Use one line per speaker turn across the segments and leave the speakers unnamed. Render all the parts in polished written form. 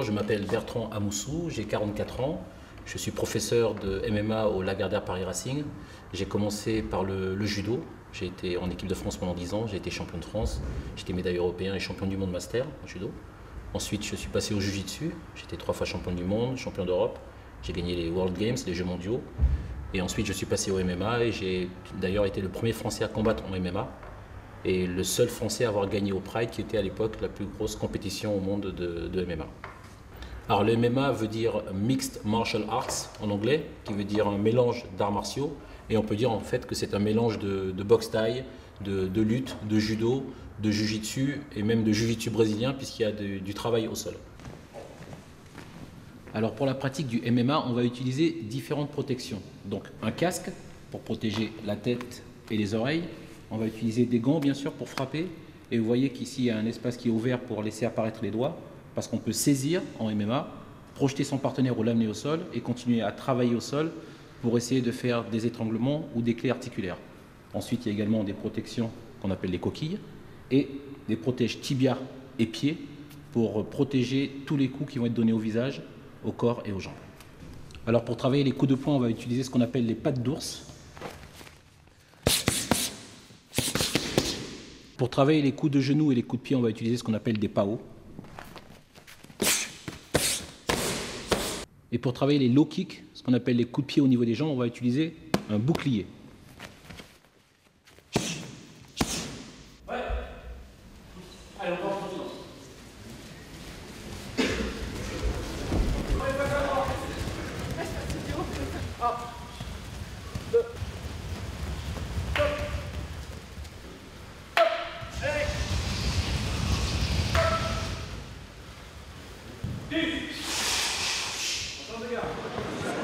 Bonjour, je m'appelle Bertrand Amoussou, j'ai 44 ans. Je suis professeur de MMA au Lagardère Paris Racing. J'ai commencé par le judo. J'ai été en équipe de France pendant 10 ans, j'ai été champion de France, j'étais médaillé européen et champion du monde master en judo. Ensuite, je suis passé au jiu-jitsu. J'étais 3 fois champion du monde, champion d'Europe. J'ai gagné les World Games, les Jeux mondiaux. Et ensuite, je suis passé au MMA et j'ai d'ailleurs été le premier Français à combattre en MMA et le seul Français à avoir gagné au Pride, qui était à l'époque la plus grosse compétition au monde de MMA. Alors le MMA veut dire Mixed Martial Arts en anglais, qui veut dire un mélange d'arts martiaux. Et on peut dire en fait que c'est un mélange de boxe thaï, de lutte, de judo, de jiu-jitsu et même de jiu-jitsu brésilien puisqu'il y a du travail au sol. Alors pour la pratique du MMA, on va utiliser différentes protections. Donc un casque pour protéger la tête et les oreilles. On va utiliser des gants bien sûr pour frapper. Et vous voyez qu'ici il y a un espace qui est ouvert pour laisser apparaître les doigts. Parce qu'on peut saisir en MMA, projeter son partenaire ou l'amener au sol et continuer à travailler au sol pour essayer de faire des étranglements ou des clés articulaires. Ensuite, il y a également des protections qu'on appelle les coquilles et des protèges tibia et pieds pour protéger tous les coups qui vont être donnés au visage, au corps et aux jambes. Alors pour travailler les coups de poing, on va utiliser ce qu'on appelle les pattes d'ours. Pour travailler les coups de genoux et les coups de pied, on va utiliser ce qu'on appelle des PAO. Et pour travailler les low kicks, ce qu'on appelle les coups de pied au niveau des jambes, on va utiliser un bouclier. Ouais. Allez, on va en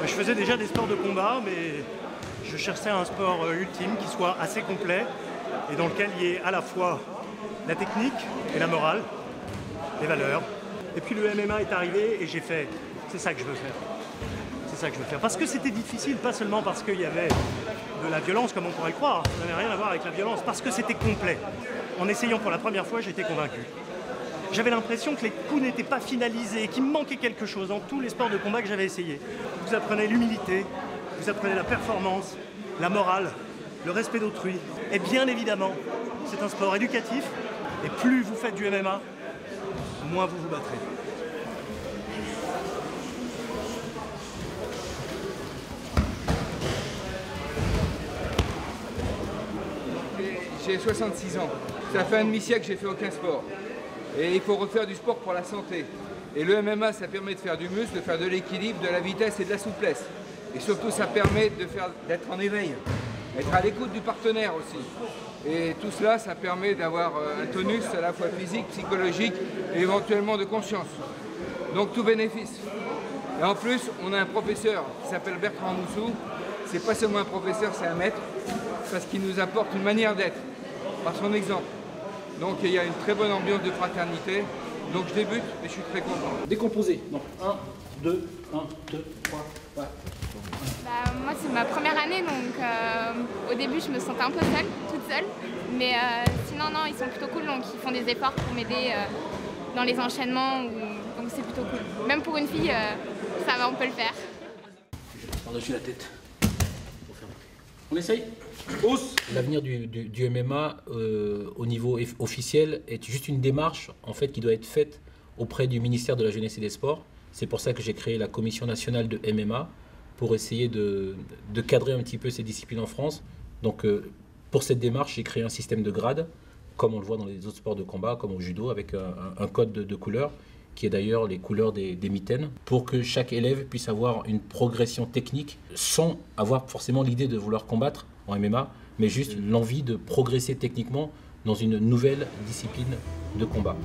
Je faisais déjà des sports de combat, mais je cherchais un sport ultime qui soit assez complet et dans lequel il y ait à la fois la technique et la morale, les valeurs. Et puis le MMA est arrivé et j'ai fait, c'est ça que je veux faire. C'est ça que je veux faire. Parce que c'était difficile, pas seulement parce qu'il y avait de la violence comme on pourrait le croire, ça n'avait rien à voir avec la violence, parce que c'était complet. En essayant pour la première fois, j'étais convaincu. J'avais l'impression que les coups n'étaient pas finalisés, qu'il me manquait quelque chose dans tous les sports de combat que j'avais essayé. Vous apprenez l'humilité, vous apprenez la performance, la morale, le respect d'autrui. Et bien évidemment, c'est un sport éducatif. Et plus vous faites du MMA, moins vous vous battrez.
J'ai 66 ans. Ça fait un demi-siècle que j'ai fait aucun sport. Et il faut refaire du sport pour la santé. Et le MMA, ça permet de faire du muscle, de faire de l'équilibre, de la vitesse et de la souplesse. Et surtout, ça permet d'être en éveil, d'être à l'écoute du partenaire aussi. Et tout cela, ça permet d'avoir un tonus à la fois physique, psychologique et éventuellement de conscience. Donc tout bénéfice. Et en plus, on a un professeur qui s'appelle Bertrand Amoussou. C'est pas seulement un professeur, c'est un maître, parce qu'il nous apporte une manière d'être, par son exemple. Donc il y a une très bonne ambiance de fraternité. Donc je débute et je suis très content.
Décomposer. Donc 1, 2, 1, 2, 3, 4.
Moi c'est ma première année donc au début je me sentais un peu seule, toute seule. Mais sinon non, ils sont plutôt cool donc ils font des efforts pour m'aider dans les enchaînements. Donc c'est plutôt cool. Même pour une fille, ça va, on peut le faire.
Par-dessus la tête. On essaye. L'avenir du MMA au niveau officiel est juste une démarche en fait, qui doit être faite auprès du ministère de la Jeunesse et des Sports. C'est pour ça que j'ai créé la Commission nationale de MMA pour essayer de cadrer un petit peu ces disciplines en France. Donc pour cette démarche, j'ai créé un système de grades, comme on le voit dans les autres sports de combat, comme au judo, avec un code de couleurs, qui est d'ailleurs les couleurs des mitaines, pour que chaque élève puisse avoir une progression technique sans avoir forcément l'idée de vouloir combattre en MMA, mais juste l'envie de progresser techniquement dans une nouvelle discipline de combat.